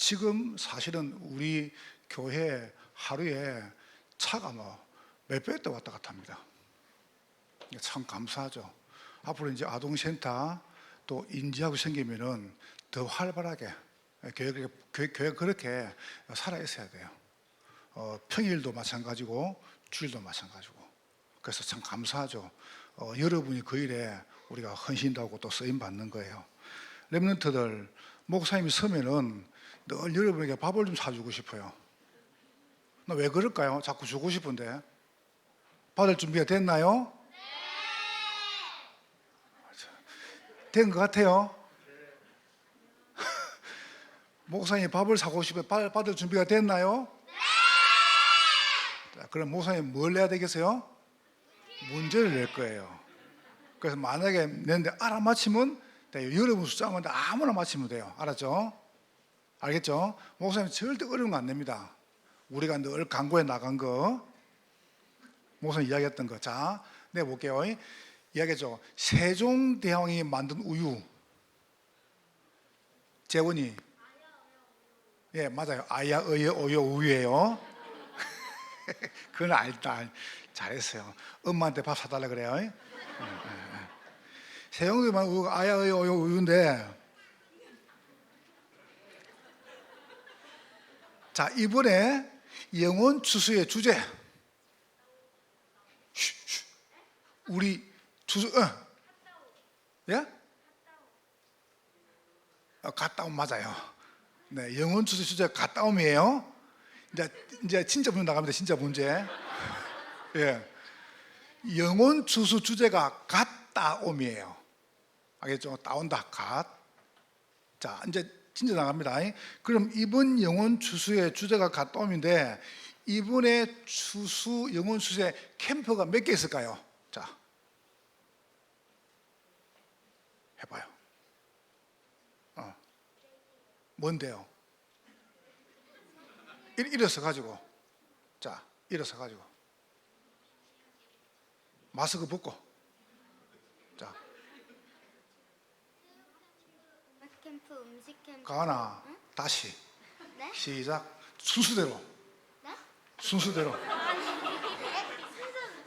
지금 사실은 우리 교회 하루에 차가 몇백 대 왔다 갔다 합니다. 참 감사하죠. 앞으로 이제 아동센터 또 인지하고 생기면은 더 활발하게 교회가 그렇게 살아 있어야 돼요. 평일도 마찬가지고 주일도 마찬가지고. 그래서 참 감사하죠. 여러분이 그 일에 우리가 헌신하고 또 쓰임 받는 거예요. 렘넌트들 목사님이 서면은 늘 여러분에게 밥을 좀 사주고 싶어요. 나 왜 그럴까요? 자꾸 주고 싶은데. 받을 준비가 됐나요? 된 것 같아요. 목사님 밥을 사고 싶어요. 받을 준비가 됐나요? 자, 그럼 목사님 뭘 내야 되겠어요? 문제를 낼 거예요. 그래서 만약에 내는데 알아맞히면 돼요. 여러분 숫자만 아무나 맞히면 돼요. 알았죠? 알겠죠? 목사님 절대 어려운 거 안 냅니다. 우리가 늘 광고에 나간 거, 목사님 이야기했던 거. 자, 내볼게요. 이야기했죠. 세종대왕이 만든 우유. 재원이. 예, 맞아요. 아야, 어여, 오요, 우유예요. 그건 알다. 잘했어요. 엄마한테 밥 사달라 그래요. 세종대왕 우유가 아야, 어여, 오요, 우유인데, 자, 이번에 영혼 추수의 주제. 우리 추수, 예? 갔다 옴 맞아요. 네, 영혼 추수 주제 갔다 옴이에요. 이제 진짜 문제 나갑니다. 진짜 문제. 예. 영혼 추수 주제가 갔다 옴이에요. 알겠죠? 따온다, 갓. 자, 이제 진짜 나갑니다. 그럼 이번 영혼 추수의 주제가 갔다 옴인데, 이번에 추수, 영혼 추수의 캠프가 몇 개 있을까요? 자, 해봐요. 뭔데요? 일어서 가지고. 자, 일어서 가지고. 마스크 벗고. 자. 캠프, 음식 캠프. 가나, 응? 다시. 네? 시작. 순수대로. 네? 순수대로.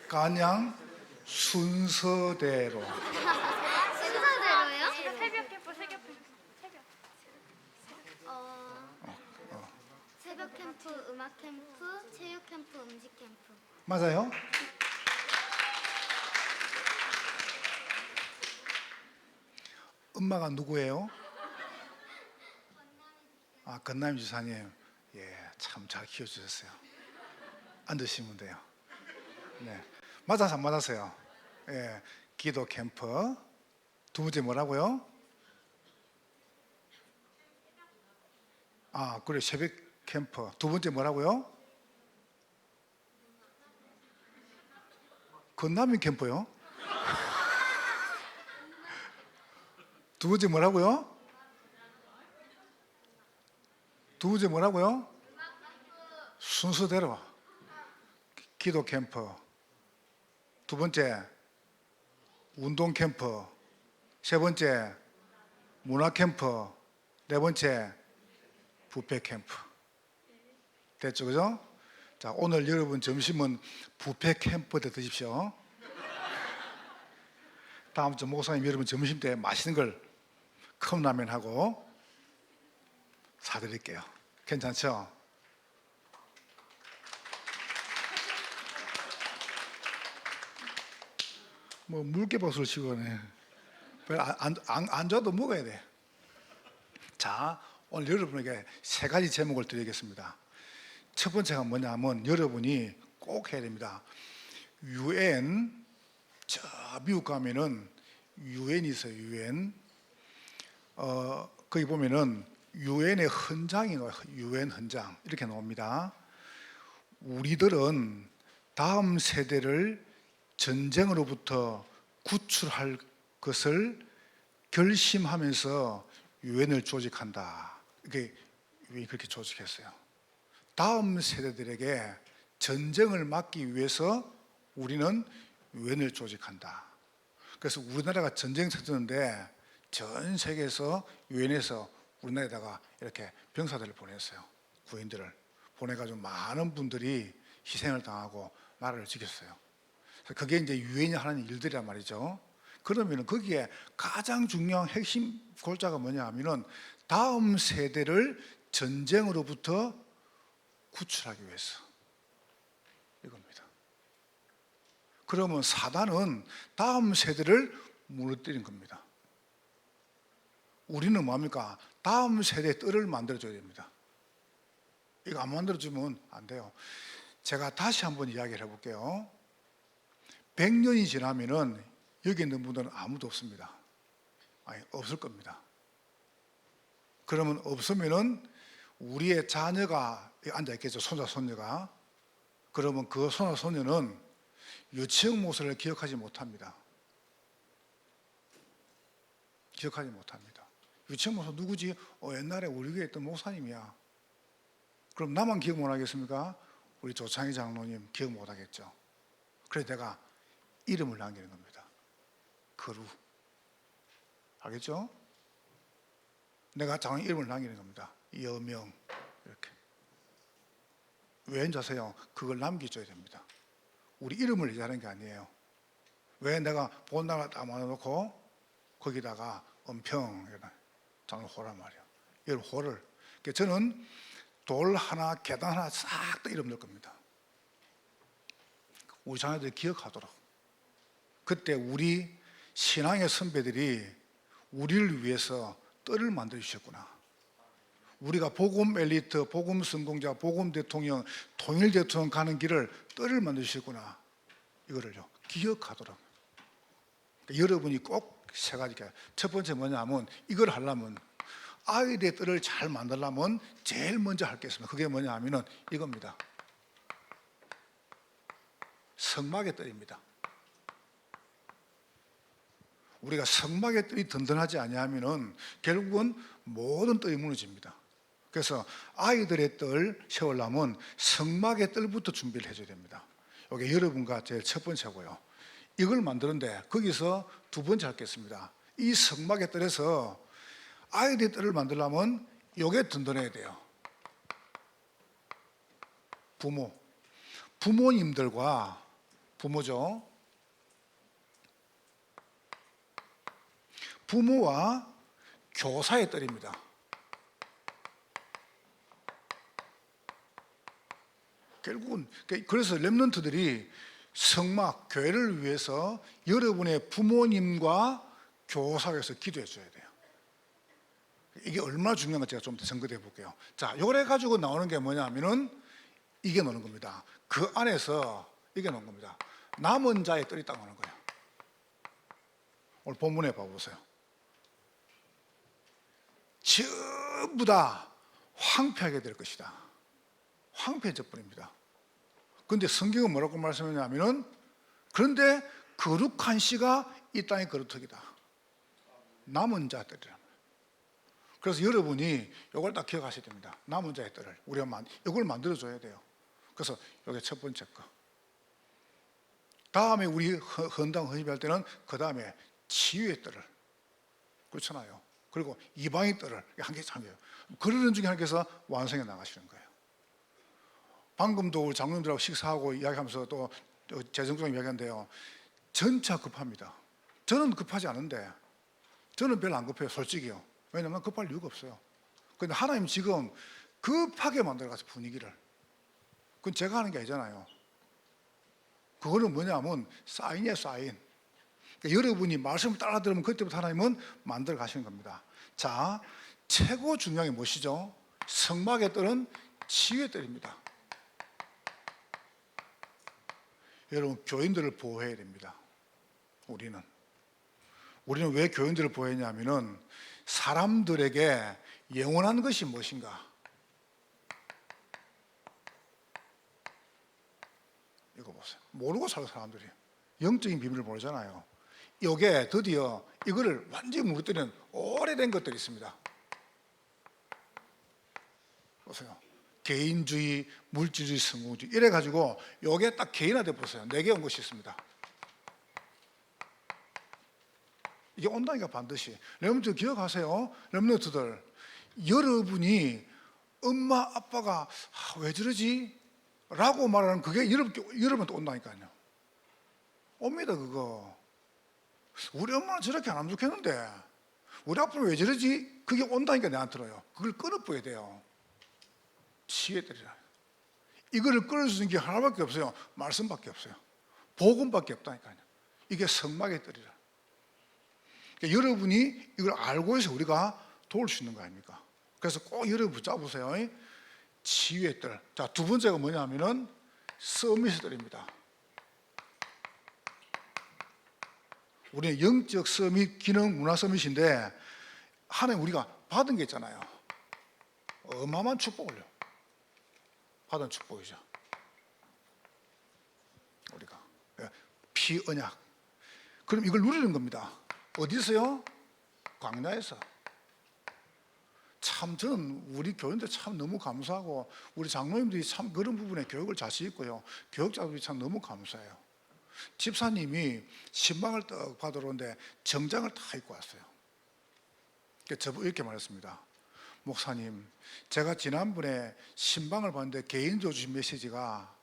간양 순서대로. 순서대로요? 새벽 캠프, 새벽 새벽 캠프, 음악 캠프, 체육 캠프, 음식 캠프. 맞아요? 엄마가 누구예요? 아, 건남이 주사님. 예, 참 잘 키워주셨어요. 앉으시면 돼요. 네. 맞아서 안 맞았어요? 예, 기도 캠프. 두 번째 뭐라고요? 아, 그래, 새벽 캠프. 두 번째 뭐라고요? 건남이 캠프요? 두 번째 뭐라고요? 두 번째 뭐라고요? 순서대로 기도 캠프. 두 번째 운동 캠프. 세 번째 문화 캠프. 네 번째 뷔페 캠프. 됐죠, 그죠? 자, 오늘 여러분 점심은 뷔페 캠프 때 드십시오. 다음 주 목사님 여러분 점심 때 맛있는 걸 컵라면하고 사드릴게요. 괜찮죠? 뭐 물개박수를 치고네. 안 줘도 먹어야 돼. 자, 오늘 여러분에게 세 가지 제목을 드리겠습니다. 첫 번째가 뭐냐면 여러분이 꼭 해야 됩니다. UN, 저 미국 가면은 UN이 있어요. UN. 거기 보면은 유엔의 헌장이 나와요. 유엔 헌장 이렇게 나옵니다. 우리들은 다음 세대를 전쟁으로부터 구출할 것을 결심하면서 유엔을 조직한다. 이게 유엔이 그렇게 조직했어요. 다음 세대들에게 전쟁을 막기 위해서 우리는 유엔을 조직한다. 그래서 우리나라가 전쟁 터졌는데 전 세계에서 유엔에서 우리나라에다가 이렇게 병사들을 보냈어요. 구인들을 보내가지고 많은 분들이 희생을 당하고 나라를 지켰어요. 그게 이제 유엔이 하는 일들이란 말이죠. 그러면 거기에 가장 중요한 핵심 골자가 뭐냐 하면은 다음 세대를 전쟁으로부터 구출하기 위해서 이겁니다. 그러면 사단은 다음 세대를 무너뜨린 겁니다. 우리는 뭡니까? 다음 세대의 뜰을 만들어줘야 됩니다. 이거 안 만들어주면 안 돼요. 제가 다시 한번 이야기를 해볼게요. 100년이 지나면은 여기 있는 분들은 아무도 없습니다. 아니, 없을 겁니다. 그러면 없으면은 우리의 자녀가 앉아있겠죠. 손자, 손녀가. 그러면 그 손자, 손녀는 유치원 모습을 기억하지 못합니다. 기억하지 못합니다. 유치원 모습 누구지? 옛날에 우리 교회에 있던 목사님이야. 그럼 나만 기억 못 하겠습니까? 우리 조창희 장로님 기억 못 하겠죠. 그래서 내가 이름을 남기는 겁니다. 거루. 알겠죠? 내가 장로 이름을 남기는 겁니다. 여명. 이렇게. 왜 앉아서요? 그걸 남겨줘야 됩니다. 우리 이름을 얘기하는 게 아니에요. 왜 내가 본당을 딱 만들어놓고 거기다가 은평, 장로호란 말이에요. 이 호를. 저는 돌 하나, 계단 하나 싹 다 이름 넣을 겁니다. 우리 자녀들이 기억하도록. 그때 우리 신앙의 선배들이 우리를 위해서 뜰을 만들어 주셨구나. 우리가 복음 엘리트, 복음 성공자, 복음 대통령, 통일 대통령 가는 길을 뜰을 만들어 주셨구나. 이거를요 기억하도록. 그러니까 여러분이 꼭 세 가지가. 첫 번째 뭐냐면 이걸 하려면 아이들의 뜰을 잘 만들려면 제일 먼저 할 게 있습니다. 그게 뭐냐 하면은 이겁니다. 성막의 뜰입니다. 우리가 성막의 뜰이 든든하지 아니하면은 결국은 모든 뜰이 무너집니다. 그래서 아이들의 뜰 세우려면 성막의 뜰부터 준비를 해줘야 됩니다. 이게 여러분과 제일 첫 번째고요. 이걸 만드는데 거기서 두 번째 할 게 있습니다. 이 성막의 뜰에서 아이들의 뜰을 만들려면 이게 든든해야 돼요. 부모님들과 부모죠. 부모와 교사의 뜰입니다. 결국은 그래서 렘넌트들이 성막, 교회를 위해서 여러분의 부모님과 교사에서 기도해 줘야 돼요. 이게 얼마나 중요한가 제가 좀 더 점검해 볼게요. 자, 요래 가지고 나오는 게 뭐냐면은 이게 나오는 겁니다. 그 안에서 이게 나오는 겁니다. 남은 자의 뜰이 딱 나오는 거예요. 오늘 본문에 봐보세요. 전부 다 황폐하게 될 것이다. 황폐해져 버립니다. 그런데 성경은 뭐라고 말씀하냐면은 그런데 거룩한 씨가 이 땅의 거룩턱이다. 남은 자들이라. 그래서 여러분이 이걸 딱 기억하셔야 됩니다. 남은 자의 뜰을 우리가 이걸 만들어줘야 돼요. 그래서 이게 첫 번째 거. 다음에 우리 헌당 헌입할 때는 그 다음에 치유의 뜰을, 그렇잖아요. 그리고 이방의 뜰을 한 개씩 한 개요. 그러는 중에 하나님께서 완성해 나가시는 거예요. 방금도 우리 장로님들하고 식사하고 이야기하면서 또 재정부장 이야기하는데요. 전차 급합니다. 저는 급하지 않은데 저는 별로 안 급해요, 솔직히요. 왜냐하면 급할 이유가 없어요. 근데 하나님 지금 급하게 만들어가서 분위기를. 그건 제가 하는 게 아니잖아요. 그거는 뭐냐면 사인이에요, 사인. 그러니까 여러분이 말씀을 따라 들으면 그때부터 하나님은 만들어 가시는 겁니다. 자, 최고 중요한 게 무엇이죠? 성막의 뜰은 치유의 뜰입니다. 여러분, 교인들을 보호해야 됩니다. 우리는 왜 교인들을 보호했냐면은 사람들에게 영원한 것이 무엇인가? 이거 보세요. 모르고 살고 사람들이 영적인 비밀을 모르잖아요. 이게 드디어 이거를 완전히 무너뜨리는 오래된 것들이 있습니다. 보세요. 개인주의, 물질주의, 성공주의 이래가지고 이게 딱 개인화돼 보세요. 4개 온 것이 있습니다. 이게 온다니까 반드시. 렘넌트 기억하세요. 렘넌트들 여러분이 엄마 아빠가 왜 저러지? 라고 말하는 그게 여러분한테 온다니까요. 옵니다. 그거 우리 엄마는 저렇게 안 하면 좋겠는데 우리 아빠는 왜 저러지? 그게 온다니까 내한테 들어요. 그걸 끊어버려야 돼요. 치유해드리라. 이거를 끊을 수 있는 게 하나밖에 없어요. 말씀밖에 없어요. 복음밖에 없다니까요. 이게 성막의 뜰이라. 그러니까 여러분이 이걸 알고 해서 우리가 도울 수 있는 거 아닙니까? 그래서 꼭 여러분 붙잡으세요. 치유의 뜰. 자, 두 번째가 뭐냐면은 서밋의 뜰입니다. 우리는 영적 서밋, 기능, 문화 서밋인데 하나님 우리가 받은 게 있잖아요. 어마어마한 축복을요. 받은 축복이죠. 우리가 피언약. 그럼 이걸 누리는 겁니다. 어디서요? 광야에서. 참 저는 우리 교인들 참 너무 감사하고 우리 장로님들이 참 그런 부분에 교육을 자신 있고요. 교육자들이 참 너무 감사해요. 집사님이 신방을 떡 받으러 오는데 정장을 다 입고 왔어요. 저분 이렇게 말했습니다. 목사님, 제가 지난번에 신방을 봤는데 개인적으로 주신 메시지가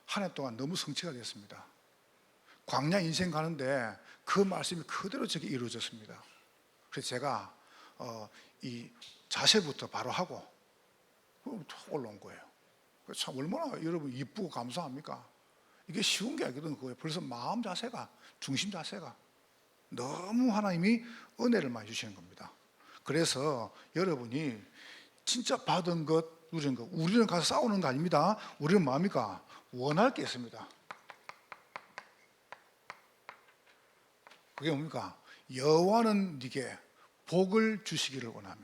한 해 동안 너무 성취가 됐습니다. 광야 인생 가는데 그 말씀이 그대로 저게 이루어졌습니다. 그래서 제가 이 자세부터 바로 하고 올라온 거예요. 참 얼마나 여러분 이쁘고 감사합니까? 이게 쉬운 게 아니거든. 그거예요. 벌써 마음 자세가, 중심 자세가 너무 하나님이 은혜를 많이 주시는 겁니다. 그래서 여러분이 진짜 받은 것, 누리는 것, 우리는 가서 싸우는 거 아닙니다. 우리는 뭡니까? 원할 게 있습니다. 그게 뭡니까? 여호와는 네게 복을 주시기를 원하며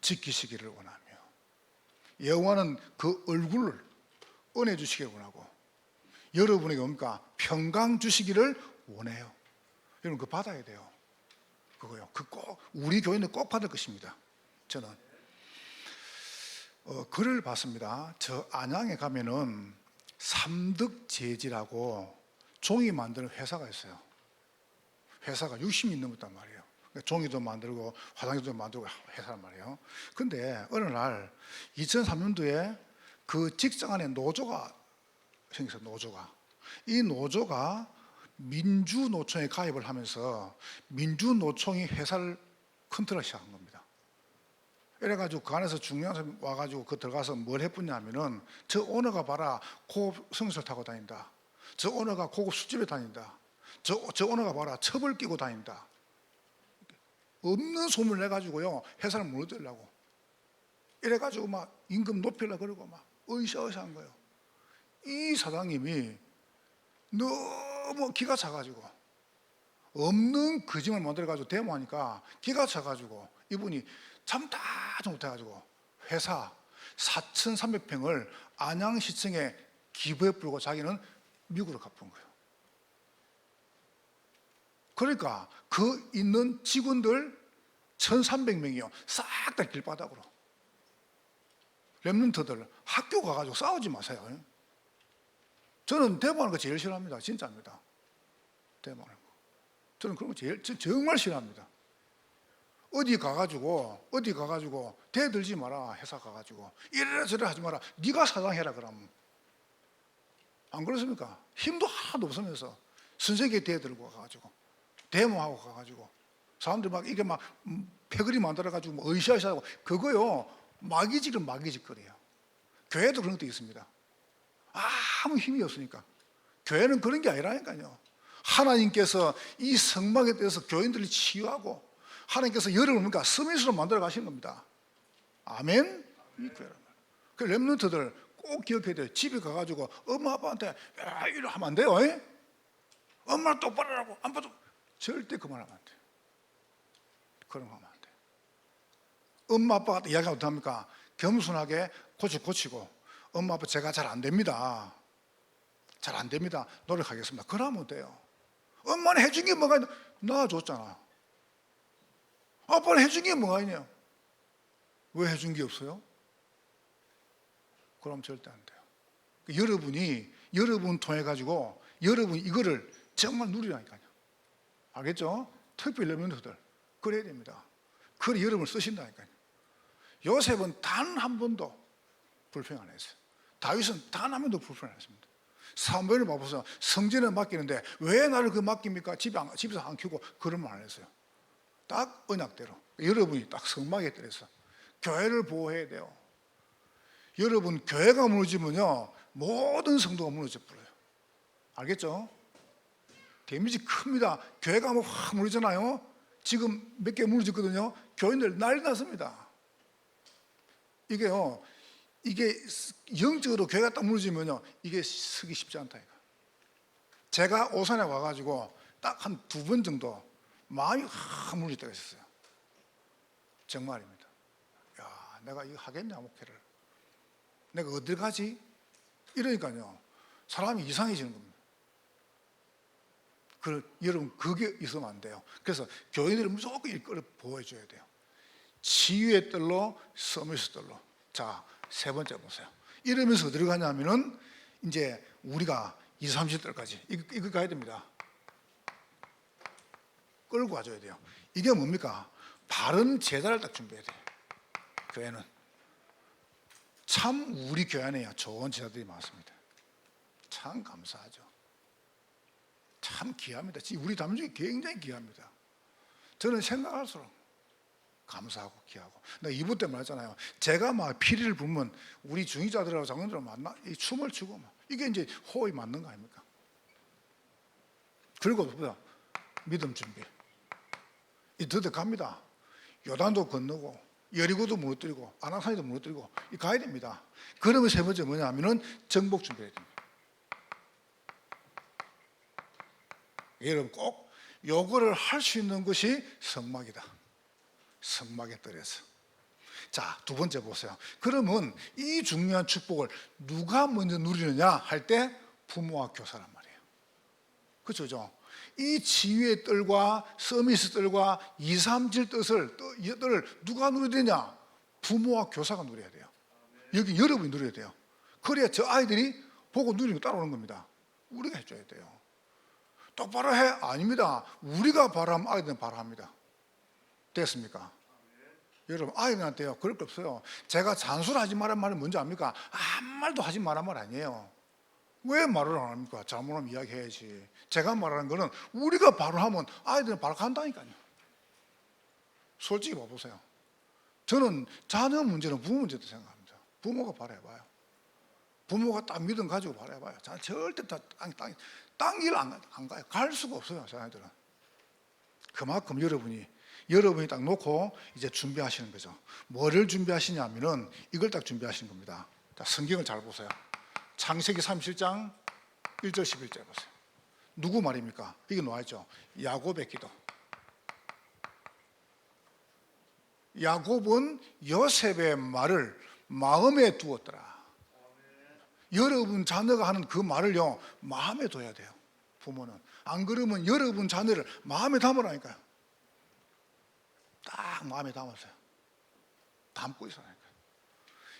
지키시기를 원하며 여호와는 그 얼굴을 은혜 주시기를 원하고 여러분에게 뭡니까? 평강 주시기를 원해요. 여러분 그거 받아야 돼요. 그거요. 그 꼭 우리 교회는 꼭 받을 것입니다. 저는 글을 봤습니다. 저 안양에 가면은 삼덕재지라고 종이 만드는 회사가 있어요. 회사가 60이 넘었단 말이에요. 종이도 만들고 화장지도 만들고 회사란 말이에요. 근데 어느 날 2003년도에 그 직장 안에 노조가 생겨서 이 노조가 민주노총에 가입을 하면서 민주노총이 회사를 컨트롤 시작한 겁니다. 이래가지고 그 안에서 중요한 사람이 와가지고 그 들어가서 뭘 해보냐면은 저 오너가 봐라 고급 승용차를 타고 다닌다. 저 오너가 고급 술집에 다닌다. 저 오너가 봐라 첩을 끼고 다닌다. 없는 소문을 내가지고요 회사를 무너뜨리려고 이래가지고 막 임금 높이려고 그러고 막 으쌰으쌰한 거예요. 이 사장님이 너무 기가 차가지고 없는 거짓말 만들어가지고 데모하니까 기가 차가지고 이분이 참 다 못해가지고 회사 4,300평을 안양시청에 기부해 뿌리고 자기는 미국으로 갚은 거예요. 그러니까 그 있는 직원들 1,300명이요 싹 다 길바닥으로. 랩런트들 학교 가가지고 싸우지 마세요. 저는 데모하는 거 제일 싫어합니다. 진짜입니다. 데모하는 거. 저는 그런 거 정말 싫어합니다. 어디 가가지고 대들지 마라. 회사 가가지고 이래라 저래라 하지 마라. 네가 사장해라 그러면. 안 그렇습니까? 힘도 하나도 없으면서 선생님께 대들고 가가지고 데모하고 가가지고 사람들 막 이게 막 패거리 만들어가지고 뭐 으쌰으쌰하고 그거요 마귀짓거리예요. 교회도 그런 것도 있습니다. 아무 힘이 없으니까. 교회는 그런 게 아니라니까요. 하나님께서 이 성막에 대해서 교인들을 치유하고 하나님께서 여러분을 서밋으로 만들어 가시는 겁니다. 아멘? 이 교회란 말이에요. 그 렘넌트들 꼭 기억해야 돼요. 집에 가가지고 엄마 아빠한테 이러 하면 안 돼요. 엄마 똑바로 하라고 안 봐도 절대 그 말 하면 안 돼요. 그런 거 하면 안 돼요. 엄마 아빠가 이야기하면 어떡합니까? 겸손하게 고치고 엄마 아빠 제가 잘 안 됩니다. 잘 안 됩니다. 노력하겠습니다. 그러면 돼요. 엄마는 해준 게 뭐가 있냐? 낳아줬잖아. 아빠는 해준 게 뭐가 있냐? 왜 해준 게 없어요? 그럼 절대 안 돼요. 여러분 통해 가지고 여러분 이거를 정말 누리라니까요. 알겠죠? 특별히 렘넌트들 그래야 됩니다. 그래 여러분을 쓰신다니까요. 요셉은 단 한 번도 불평 안 했어요. 다윗은 단 한 번도 불평 안 했습니다. 사무엘을 봐보세요. 성전에 맡기는데 왜 나를 그 맡깁니까? 집에서 안 키우고 그런 말 안 했어요. 딱 언약대로. 여러분이 딱 성막에 들어서 교회를 보호해야 돼요. 여러분, 교회가 무너지면요 모든 성도가 무너져 버려요. 알겠죠? 데미지 큽니다. 교회가 뭐 확 무너지잖아요. 지금 몇 개 무너졌거든요. 교인들 난리 났습니다. 이게요, 이게 영적으로 교회가 딱 무너지면요, 이게 서기 쉽지 않다. 이거. 제가 오산에 와가지고 딱 한 2번 정도 마음이 확 무너질 때가 있었어요. 정말입니다. 야, 내가 이거 하겠냐, 목회를. 내가 어딜 가지? 이러니까요, 사람이 이상해지는 겁니다. 여러분, 그게 있으면 안 돼요. 그래서 교인들은 무조건 이걸 보호해줘야 돼요. 치유의 뜰로, 서밋의 뜰로. 자, 3번째 보세요. 이러면서 어디로 가냐면은 이제 우리가 2, 30뜰까지 이거 가야 됩니다. 끌고 가줘야 돼요. 이게 뭡니까? 바른 제자를 딱 준비해야 돼요. 교회는 참 우리 교회 안에요 좋은 제자들이 많습니다. 참 감사하죠. 참 귀합니다. 우리 담임 중에 굉장히 귀합니다. 저는 생각할수록 감사하고 귀하고. 내가 2부 때 말했잖아요. 제가 막 피리를 불면 우리 중위자들하고 장로들하고 만나 이 춤을 추고 막 이게 이제 호흡이 맞는 거 아닙니까? 그리고 보다 믿음 준비. 이 드득 갑니다. 요단도 건너고 여리고도 무너뜨리고 아낙산도 무너뜨리고 이 가야 됩니다. 그러면 3번째 뭐냐면은 정복 준비해야 됩니다. 여러분 꼭 요거를 할 수 있는 것이 성막이다. 성막에 들여서. 자, 2번째 보세요. 그러면 이 중요한 축복을 누가 먼저 누리느냐 할 때 부모와 교사란 말이에요. 그렇죠? 이 지위의 뜰과 서밋의 뜰과 2, 3질 뜰을 누가 누려야 되냐? 부모와 교사가 누려야 돼요. 여기 여러분이 누려야 돼요. 그래야 저 아이들이 보고 누리고 따라오는 겁니다. 우리가 해줘야 돼요. 똑바로 해? 아닙니다. 우리가 바라면 아이들은 바라합니다. 됐습니까? 여러분, 아이들한테요 그럴 거 없어요. 제가 잔소리하지 말란 말은 뭔지 압니까? 아무 말도 하지 말란 말 아니에요. 왜 말을 안 합니까? 잘못하면 이야기해야지. 제가 말하는 거는 우리가 바로 하면 아이들은 바로 간다니까요. 솔직히 봐보세요. 저는 자녀 문제는 부모 문제도 생각합니다. 부모가 바라봐요. 부모가 딱 믿음 가지고 바라봐요. 절대 딴 길 안 가요. 갈 수가 없어요. 자녀들은. 그만큼 여러분이 딱 놓고 이제 준비하시는 거죠. 뭐를 준비하시냐면은 이걸 딱 준비하시는 겁니다. 자, 성경을 잘 보세요. 창세기 37장 1절 11절 보세요. 누구 말입니까? 이게 나와있죠. 야곱의 기도. 야곱은 요셉의 말을 마음에 두었더라. 여러분 자녀가 하는 그 말을요 마음에 둬야 돼요. 부모는. 안 그러면 여러분 자녀를 마음에 담으라니까요. 딱 마음에 담았어요. 담고 있으라니까요.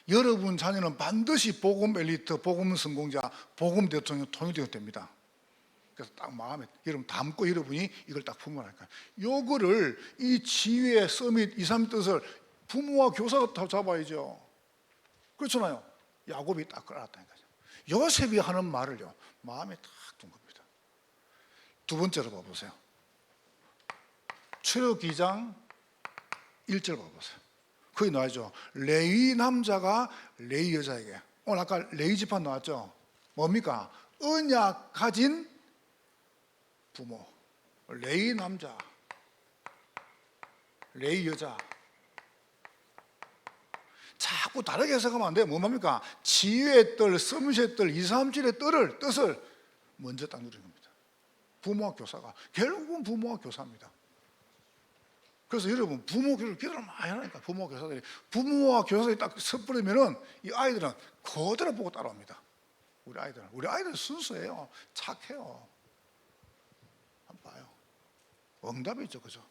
여러분 자녀는 반드시 복음 엘리트, 복음 성공자, 복음 대통령, 통일되어야 됩니다. 그래서 딱 마음에 여러분 담고 여러분이 이걸 딱 품으라니까요. 요거를 이 지위의 서밋 2, 3 뜻을 부모와 교사가 다 잡아야죠. 그렇잖아요. 야곱이 딱 알았다니까요. 요셉이 하는 말을요 마음에 딱 둔 겁니다. 2번째로 봐보세요. 출애굽기 2장 1절 봐보세요. 거기 나와있죠. 레위 남자가 레위 여자에게. 오늘 아까 레위 지파 나왔죠. 뭡니까? 언약 가진 부모. 레위 남자, 레위 여자. 자꾸 다르게 해석하면 안 돼요. 뭡니까? 지위의 뜰, 서밋의 뜰, 2, 3질의 뜻을 먼저 딱 누리는 겁니다. 부모와 교사가. 결국은 부모와 교사입니다. 그래서 여러분 부모 교사를 기도를 많이 하니까 부모 교사들이 부모와 교사들이 딱 섣부르면은 이 아이들은 그대로 보고 따라옵니다. 우리 아이들은 순수해요. 착해요. 한번 봐요. 응답이 있죠, 그죠?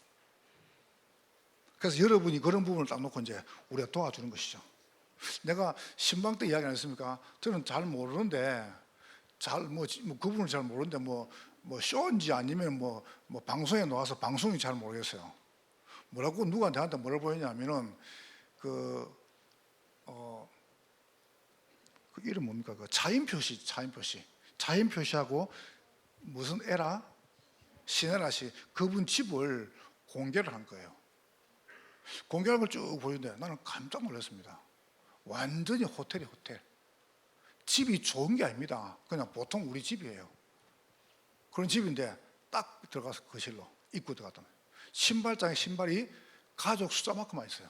그래서 여러분이 그런 부분을 딱 놓고 이제 우리가 도와주는 것이죠. 내가 신방 때 이야기 안 했습니까? 저는 잘 모르는데 그 부분을 잘 모르는데 뭐 쇼인지 아니면 뭐 방송에 나와서 방송이 잘 모르겠어요. 뭐라고 누가 나한테 뭐라 보였냐면은 그 그 이름 뭡니까? 그 자인 표시하고 무슨 에라 시네라 씨 그분 집을 공개를 한 거예요. 공개한 걸 쭉 보이는데 나는 깜짝 놀랐습니다. 완전히 호텔이 호텔. 집이 좋은 게 아닙니다. 그냥 보통 우리 집이에요. 그런 집인데 딱 들어가서 거실로 입구 들어갔다. 신발장에 신발이 가족 숫자만큼만 있어요.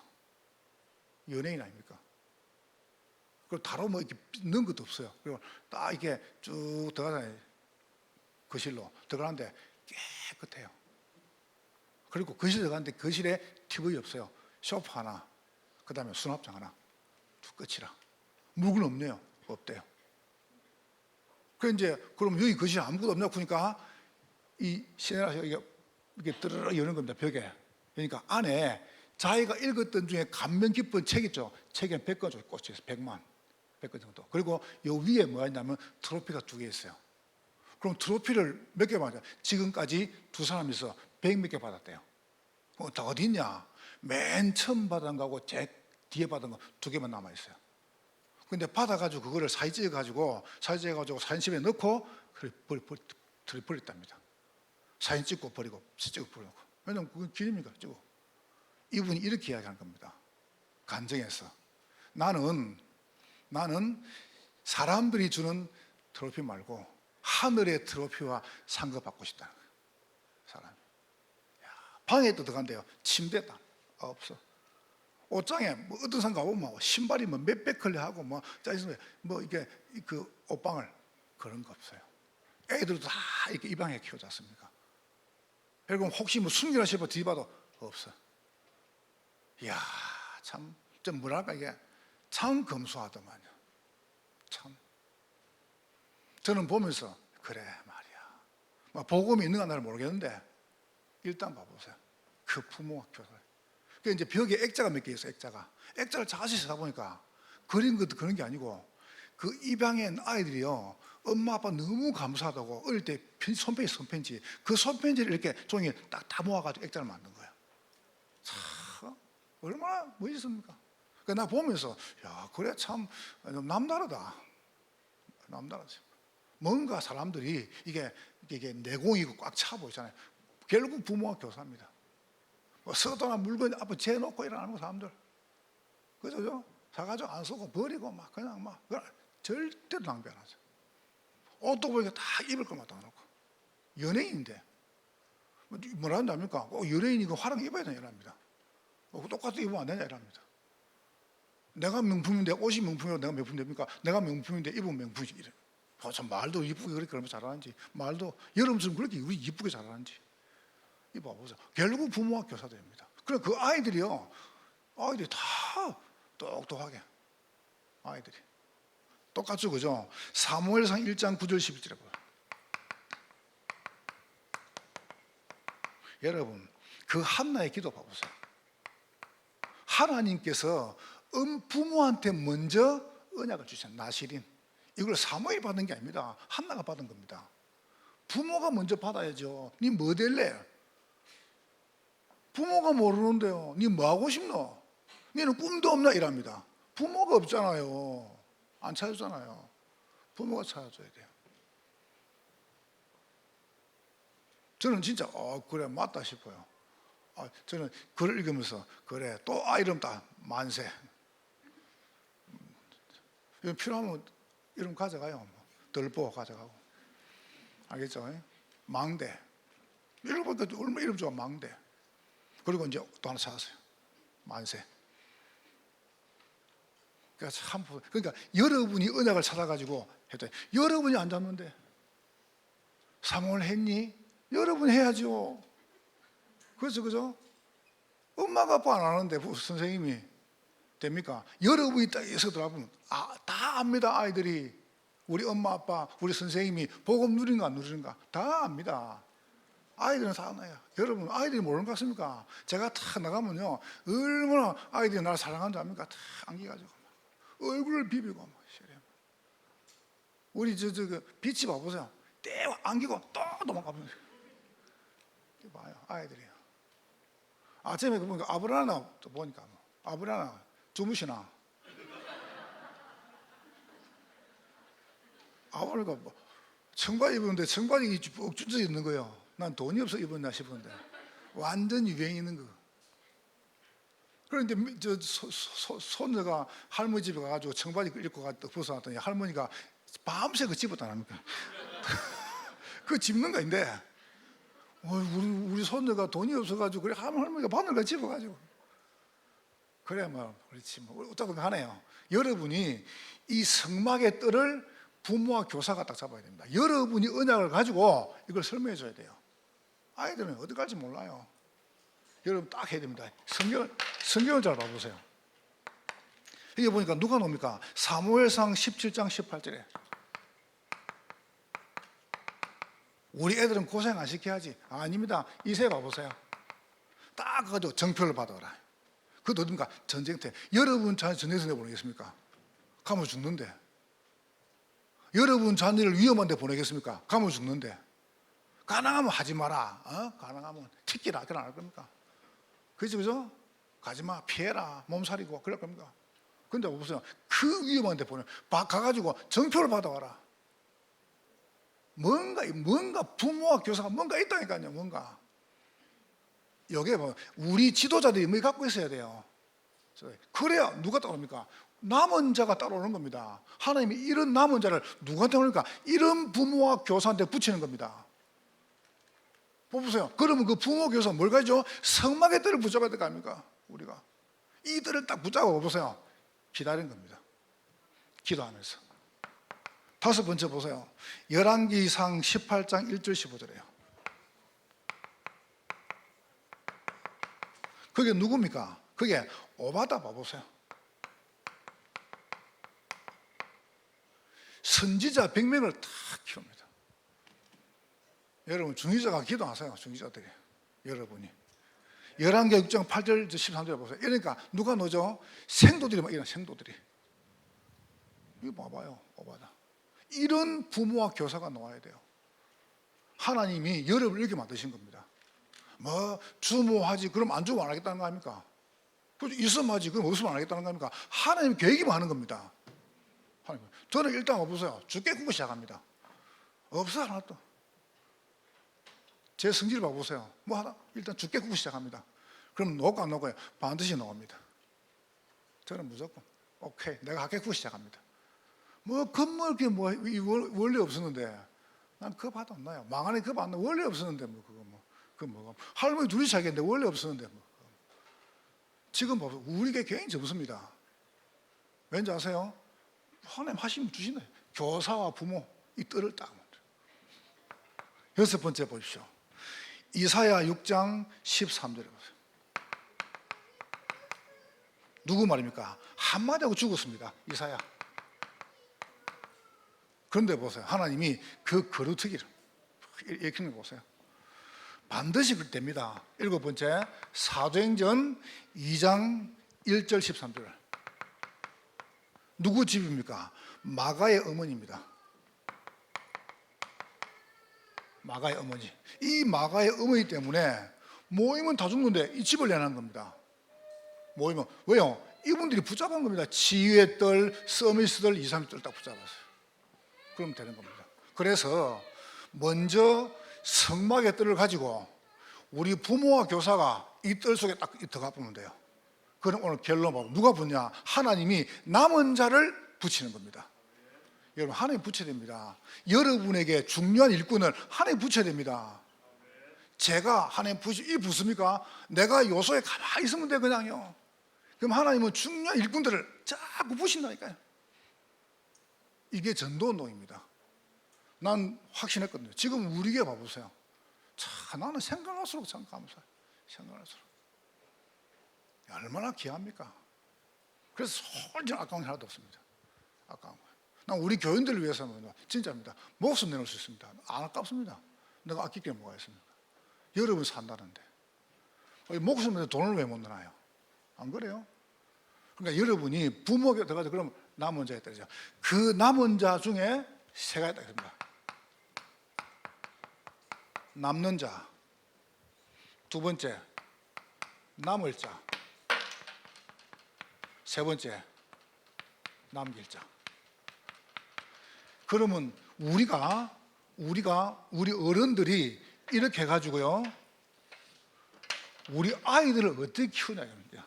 연예인 아닙니까? 그리고 다로 뭐 이렇게 넣은 것도 없어요. 그리고 딱 이렇게 쭉 들어가잖아요. 거실로 들어가는데 깨끗해요. 그리고 거실 들어가는데 거실에 TV 없어요. 소파 하나, 그 다음에 수납장 하나, 끝이라. 물건 없네요. 없대요. 그래 이제 그럼 여기 거실 아무것도 없냐고 그러니까 이 시내라서 이게 뜨르르 여는 겁니다. 벽에. 그러니까 안에 자기가 읽었던 중에 감명 깊은 책 있죠. 책에 100권 정도 꽂혀 있어요. 100권 정도. 그리고 요 위에 뭐가 있냐면 트로피가 2개 있어요. 그럼 트로피를 몇 개 받아요? 지금까지 두 사람이서 100 몇 개 받았대요. 다 어디 있냐? 맨 처음 받은 거하고 제 뒤에 받은 거 2개만 남아 있어요. 근데 받아가지고 그거를 사진 찍어가지고 사진집에 넣고 버렸답니다. 사진 찍고 버리고 찍고 버리고. 왜냐면 그건 기념이니까 찍고. 이분이 이렇게 이야기하는 겁니다. 간증해서 나는 사람들이 주는 트로피 말고 하늘의 트로피와 상급받고 싶다는 거예요. 사람이. 방에 또 들어간대요. 침대다 없어. 옷장에 뭐 어떤 상 가보면 신발이 뭐 몇백 컬레하고 뭐 이게 그 옷방을 그런 거 없어요. 애들도 다 이렇게 이 방에 키우지 않습니까? 그리고 혹시 뭐 숨기나 싶어 뒤봐도 없어. 이야 참 좀 뭐랄까 이게 참 검소하더만요. 참 저는 보면서 그래 말이야. 뭐 복음이 있는가 나를 모르겠는데 일단 봐보세요. 그 부모가 교사. 그 이제 벽에 액자가 몇 개 있어요. 액자를 자세히 쓰다 보니까 그린 것도 그런 게 아니고 그 입양한 아이들이요 엄마 아빠 너무 감사하다고 어릴 때 손편지 그 손편지를 이렇게 종이에 딱 다 모아가지고 액자를 만든 거예요. 참 얼마나 멋있습니까? 그러니까 나 보면서 야 그래 참 남다르다. 뭔가 사람들이 이게 내공이고 꽉 차 보이잖아요. 결국 부모가 교사입니다. 뭐 서도나 물건 앞에 재놓고 일어나는 거 사람들. 그죠? 사가지고 안 쓰고 버리고 막 그냥 막 절대로 낭비 안 하죠. 옷도 보니까 다 입을 것만 다 놓고. 연예인인데 뭐라 한답니까? 연예인이 그 화랑 입어야 되냐 이랍니다. 똑같이 입으면 안 되냐 이랍니다. 내가 명품인데 옷이 명품이고 내가 명품입니까? 내가 명품인데 입으면 명품이지. 이래. 참 말도 이쁘게 그렇게 그러면 잘하는지 말도 여러분처럼 그렇게 우리 이쁘게 잘하는지 이봐 보세요. 결국 부모와 교사들입니다. 그래 그 아이들이 다 똑똑하게 아이들이 똑같죠, 그죠? 사무엘상 1장 9절 11절에 보세요. 여러분 그 한나의 기도 봐보세요. 하나님께서 부모한테 먼저 언약을 주셨어요. 나실인. 이걸 사무엘이 받은 게 아닙니다. 한나가 받은 겁니다. 부모가 먼저 받아야죠. 니 뭐 될래? 부모가 모르는데요. 니 뭐 하고 싶노? 니는 꿈도 없나? 이랍니다. 부모가 없잖아요. 안 찾아주잖아요. 부모가 찾아줘야 돼요. 저는 진짜 그래 맞다 싶어요. 저는 글을 읽으면서 그래 또 이름 딱 만세. 필요하면 이름 가져가요. 덜보 가져가고. 알겠죠? 망대. 읽어보니까 얼마나 이름 좋아, 망대. 그리고 이제 또 하나 찾았어요. 만세. 그러니까 여러분이 언약을 찾아가지고 했더니 여러분이 안 잡는데 사모를 했니? 여러분이 해야죠. 그죠? 엄마가 아빠 안 하는데 선생님이 됩니까? 여러분이 딱 여기서 들어가보면 다 압니다. 아이들이 우리 엄마 아빠 우리 선생님이 복음 누리는가 안 누리는가 다 압니다. 아이들은 다 알아요. 여러분 아이들이 모르는 것 같습니까? 제가 탁 나가면요 얼마나 아이들이 나를 사랑하는 줄 압니까? 탁 안겨가지고 얼굴을 비비고 막 우리 그 빛이 봐보세요. 떼 안기고 또 도망가면 봐요 아이들이요. 아침에 보니까 아브라나 또 보니까 아브라나 주무시나 아버지가 뭐 청바지 입었는데 청바지 쭉 찢어져 있는 거예요. 난 돈이 없어 입었나 싶었는데 완전 유행이 있는 거. 그런데 손녀가 할머니 집에 가가지고 청바지 입고 벗어났더니 할머니가 밤새 그 집었다랍니까? 그 집는 거인데 우리 손녀가 돈이 없어가지고 그래 할머니가 바늘가 집어가지고 그래 뭐 그렇지 뭐 어쩌든 하네요. 여러분이 이 성막의 뜰을 부모와 교사가 딱 잡아야 됩니다. 여러분이 언약을 가지고 이걸 설명해 줘야 돼요. 아이들은 어디 갈지 몰라요. 여러분 딱 해야 됩니다. 성경을 잘 봐보세요. 이게 보니까 누가 나옵니까? 사무엘상 17장 18절에 우리 애들은 고생 안 시켜야지. 아닙니다. 이세 봐보세요. 딱 가지고 정표를 받아라. 그것도 어딥니까? 전쟁터. 여러분 자녀 전쟁터에 보내겠습니까? 가면 죽는데. 여러분 자녀를 위험한 데 보내겠습니까? 가면 죽는데. 가능하면 하지 마라. 가능하면 튀기라. 그런 안 할 겁니까? 그죠? 가지마. 피해라. 몸살이고 그럴 겁니까? 근데 보세요. 그 위험한 데 가가지고 정표를 받아와라. 뭔가 부모와 교사가 뭔가 있다니까요. 뭔가. 여기에 뭐 우리 지도자들이 뭐 갖고 있어야 돼요. 그래야 누가 따라옵니까? 남은 자가 따라오는 겁니다. 하나님이 이런 남은 자를 누구한테 오니까 이런 부모와 교사한테 붙이는 겁니다. 보세요. 그러면 그 부모 교사 뭘 가지고 성막의 뜰을 붙잡아야 될 거 아닙니까? 우리가 이 뜰을 딱 붙잡아 보세요. 기다리는 겁니다. 기도하면서. 다섯 번째 보세요. 열왕기상 18장 1절 15절이에요. 그게 누굽니까? 그게 오바다 봐보세요. 선지자 100명을 다 키웁니다. 여러분 중위자가 기도하세요. 중위자들이 여러분이 열왕기 6장 8절 13절 보세요. 그러니까 누가 노죠? 생도들이 막 이런 생도들이 이거 봐봐요. 오바다. 이런 부모와 교사가 나와야 돼요. 하나님이 여러분을 이렇게 만드신 겁니다. 뭐 주모하지 그럼 안 주면 안 하겠다는 거 아닙니까? 있으면 하지 그럼 없으면 안 하겠다는 거 아닙니까? 하나님 계획이 많은 겁니다. 하나님. 저는 일단 없어요. 죽게 굽고 시작합니다. 없어 하나도. 제 성질을 봐보세요. 뭐 하나 일단 죽게 굽고 시작합니다. 그럼 녹고 안 녹아요? 반드시 녹습니다. 저는 무조건 오케이 내가 할게 굽고 시작합니다. 뭐 건물 그게 뭐 원래 없었는데 난 그거 봐도 안 나요. 망하니 그거 안 나. 원래 없었는데 뭐 그거 뭐 할머니 둘이 자겠는데 원래 없었는데 뭐. 지금 봐보세요. 우리가 굉장히 젊습니다. 왠지 아세요? 하나님 하시면 주시네. 교사와 부모 이 뜰을 딱 만들어. 여섯 번째 보십시오. 이사야 6장 13절에 보세요. 누구 말입니까? 한마디 하고 죽었습니다. 이사야. 그런데 보세요. 하나님이 그 거루트기를 읽히는 거 보세요. 반드시 그럴 때입니다. 일곱 번째 사도행전 2장 1절 13절. 누구 집입니까? 마가의 어머니입니다. 마가의 어머니. 이 마가의 어머니 때문에 모이면 다 죽는데 이 집을 내는 겁니다. 모이면 왜요? 이분들이 붙잡은 겁니다. 지휘의 뜰, 서미스 뜰, 2, 3뜰 딱 붙잡았어요. 그럼 되는 겁니다. 그래서 먼저 성막의 뜰을 가지고 우리 부모와 교사가 이 뜰 속에 딱 들어가 보면 돼요. 그럼 오늘 결론 보고 누가 붙냐? 하나님이 남은 자를 붙이는 겁니다. 여러분 하나님 붙여야 됩니다. 여러분에게 중요한 일꾼을 하나님 붙여야 됩니다. 제가 하나님 이 붙습니까? 내가 요소에 가만히 있으면 돼 그냥요. 그럼 하나님은 중요한 일꾼들을 자꾸 붙인다니까요. 이게 전도운동입니다. 난 확신했거든요. 지금 우리 교회 봐보세요. 참 나는 생각할수록 참 감사해요. 생각할수록 얼마나 귀합니까? 그래서 솔직히 아까운 게 하나도 없습니다. 아까운 거예요. 난 우리 교인들을 위해서는 진짜입니다. 목숨 내놓을 수 있습니다. 안 아깝습니다. 내가 아낄 게 뭐가 있습니까? 여러분 산다는데 목숨에 돈을 왜 못 내놔요? 안 그래요? 그러니까 여러분이 부모에게 들어가서 그럼 남은 자에 따르죠. 그 남은 자 중에 세 가지가 있습니다. 남는 자, 두 번째 남을 자, 세 번째 남길 자. 그러면 우리 어른들이 이렇게 해가지고요, 우리 아이들을 어떻게 키우냐입니다.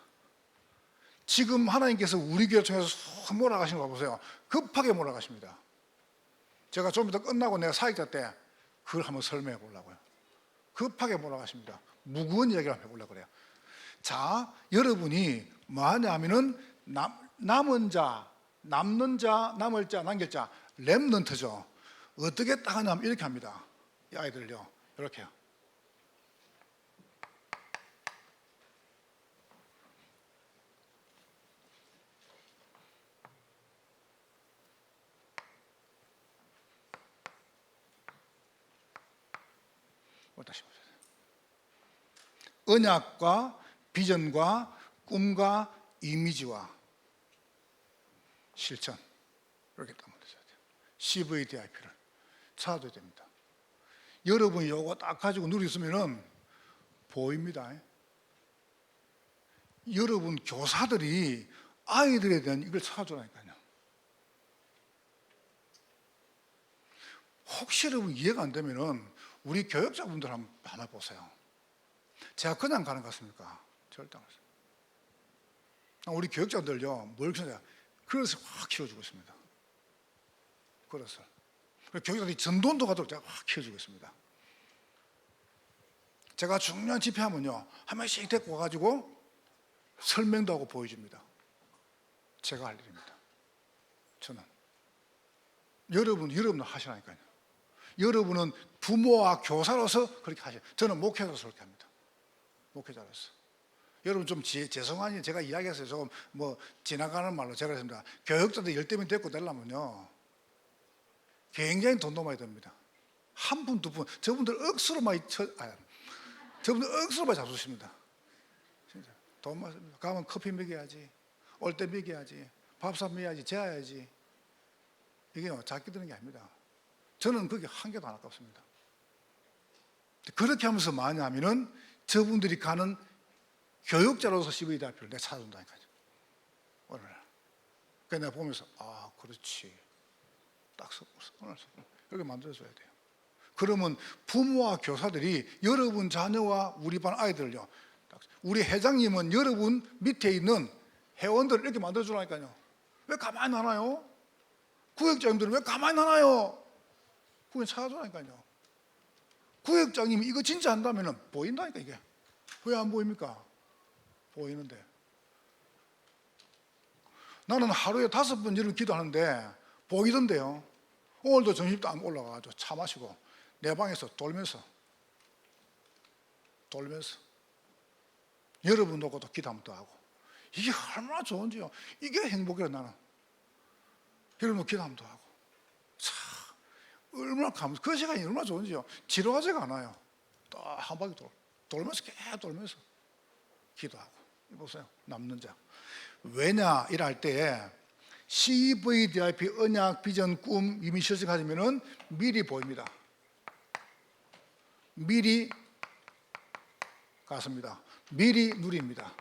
지금 하나님께서 우리 교회 통해서 쏙 몰아가시는 거 보세요. 급하게 몰아가십니다. 제가 좀 이따 끝나고 내가 사역자 때 그걸 한번 설명해 보려고요. 급하게 몰아가십니다. 무거운 이야기를 한번 해보려고 그래요. 자, 여러분이 뭐 하냐면은 남은 자, 남는 자, 남을 자, 남길 자, 렘넌트죠. 어떻게 딱 하냐면 이렇게 합니다. 이 아이들요, 이렇게요. 다시 보세요. 언약과 비전과 꿈과 이미지와 실천, 이렇게 딱 만드셔야 돼요. CVDIP를 찾아야 됩니다. 여러분이 이거 딱 가지고 누리시면은 보입니다. 여러분 교사들이 아이들에 대한 이걸 찾아주라니까요. 혹시 여러분 이해가 안 되면은 우리 교육자분들 한번 보세요. 제가 그냥 가는 것 같습니까? 절대 안 그렇습니다. 우리 교육자들요, 뭘 키우냐? 그릇을 확 키워주고 있습니다. 그릇을. 교육자들이 전돈도 가도록 제가 확 키워주고 있습니다. 제가 중요한 집회하면요, 한 명씩 데리고 와가지고 설명도 하고 보여줍니다. 제가 할 일입니다. 저는. 여러분 하시라니까요. 여러분은 부모와 교사로서 그렇게 하셔요. 저는 목회자로서 그렇게 합니다. 목회자로서. 여러분 좀 죄송하니 제가 이야기해서 조금 뭐 지나가는 말로 제가 했습니다. 교육자들 열대면 데리고 되려면요, 굉장히 돈도 많이 듭니다. 한 분, 두 분, 저분들 억수로 많이 저분들 억수로 많이 잡수십니다. 진짜 돈 많이 씁니다. 가면 커피 먹여야지, 올 때 먹여야지, 밥사 먹여야지, 재야지. 이게 작게 드는 게 아닙니다. 저는 그게 한 개도 안 아깝습니다. 그렇게 하면서 많이 하면은 저분들이 가는 교육자로서 CVDIP를 내가 찾아준다니까요. 오늘. 그래서 내가 보면서, 아, 그렇지. 딱 그렇게 만들어줘야 돼요. 그러면 부모와 교사들이 여러분 자녀와 우리 반 아이들을요, 우리 회장님은 여러분 밑에 있는 회원들을 이렇게 만들어주라니까요. 왜 가만히 하나요? 구역장님들은 왜 가만히 하나요? 그건 찾아주라니까요. 구역장님이 이거 진짜 한다면 보인다니까. 이게 왜 안 보입니까? 보이는데. 나는 하루에 5번 이렇게 기도하는데 보이던데요. 오늘도 점심도 안 올라가가지고 차 마시고 내 방에서 돌면서 여러분 놓고도 기도하면 또 하고, 이게 얼마나 좋은지요. 이게 행복이에요. 나는 여러분 기도하면 또 하고, 참 얼마나 그 시간이 얼마나 좋은지요. 지루하지가 않아요. 또 한 바퀴 돌면서 계속 돌면서 기도하고. 보세요. 남는 자. 왜냐 이럴 때에 CVDIP 언약 비전 꿈 이미 실천하시면은 미리 보입니다. 미리 갔습니다. 미리 누립니다.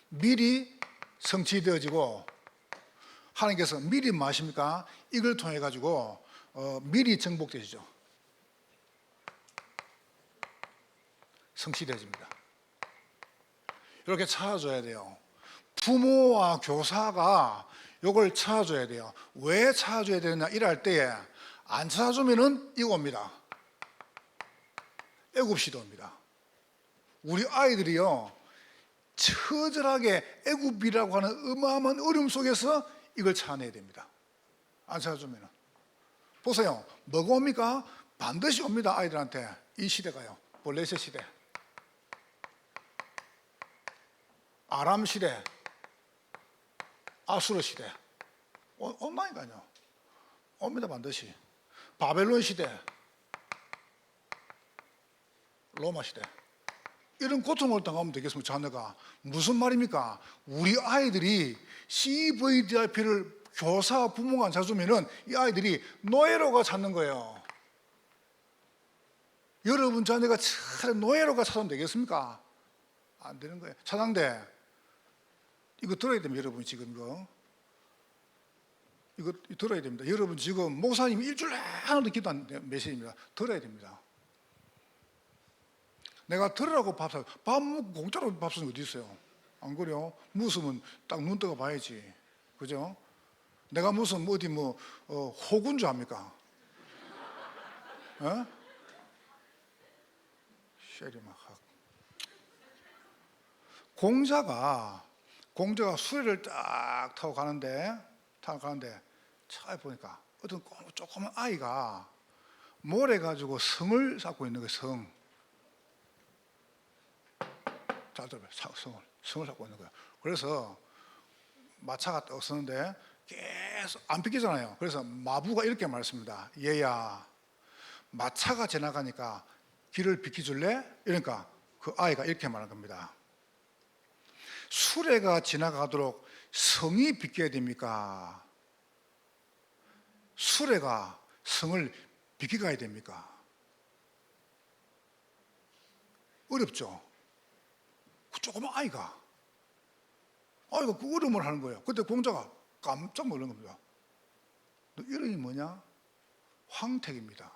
미리 성취되어지고, 하나님께서 미리 뭐 하십니까? 이걸 통해 가지고 미리 정복되시죠. 성취되어집니다. 이렇게 찾아줘야 돼요. 부모와 교사가 이걸 찾아줘야 돼요. 왜 찾아줘야 되느냐 이럴 때에 안 찾아주면은 이거 옵니다. 애굽시도 옵니다. 우리 아이들이요, 처절하게 애굽이라고 하는 어마어마한 어려움 속에서 이걸 찾아내야 됩니다. 안 찾아주면은. 보세요. 뭐가 옵니까? 반드시 옵니다. 아이들한테. 이 시대가요. 블레셋 시대, 아람 시대, 아수르 시대 온다니까요. 옵니다. 반드시. 바벨론 시대, 로마 시대. 이런 고통을 당하면 되겠습니까? 자녀가. 무슨 말입니까? 우리 아이들이 CVDIP를 교사, 부모가 안 찾아주면은 이 아이들이 노예로가 찾는 거예요. 여러분 자녀가 차라리 노예로가 찾으면 되겠습니까? 안 되는 거예요. 차장대, 이거 들어야 됩니다. 여러분 지금 이거 이거 들어야 됩니다. 여러분 지금 목사님 일주일 하나도 기도한 메시지입니다. 들어야 됩니다. 내가 들으라고 밥 먹고 공짜로 밥 쓰는 게 어디 있어요? 안 그래요? 무서우면 딱 눈 뜨고 봐야지. 그죠? 내가 무슨 어디 호구인 줄 압니까? 어? 쉐리마학. 공자가 수레를 딱 타고 가는데 차에 보니까 어떤 조그만 아이가 모래 가지고 성을 쌓고 있는 거예요. 성. 잘 들어봐요. 성을 쌓고 있는 거예요. 그래서 마차가 떡 서는데 계속 안 비키잖아요. 그래서 마부가 이렇게 말했습니다. 얘야, 마차가 지나가니까 길을 비켜줄래? 이러니까 그 아이가 이렇게 말한 겁니다. 수레가 지나가도록 성이 비켜야 됩니까? 수레가 성을 비켜가야 됩니까? 어렵죠? 그 조그만 아이가 그 어려움을 하는 거예요. 그때 공자가 깜짝 놀란 겁니다. 너 이름이 뭐냐? 황택입니다.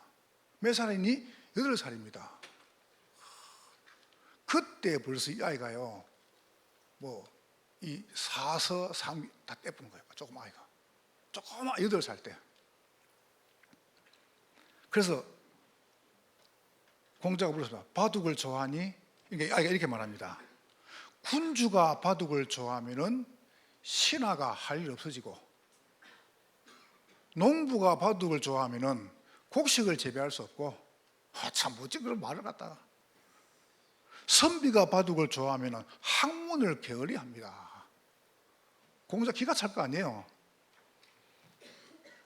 몇 살이니? 8살입니다. 그때 벌써 이 아이가요, 이 사서 상비 다 떼부는 거예요. 조그만 아이가. 조그만 8살 때. 그래서 공자가 불렀습니다. 바둑을 좋아하니? 그러니까 아이가 이렇게 말합니다. 군주가 바둑을 좋아하면은 신하가 할 일 없어지고, 농부가 바둑을 좋아하면은 곡식을 재배할 수 없고, 참 멋진 그런 말을 갖다가. 선비가 바둑을 좋아하면은 학문을 게을리 합니다. 공자 기가 찰 거 아니에요.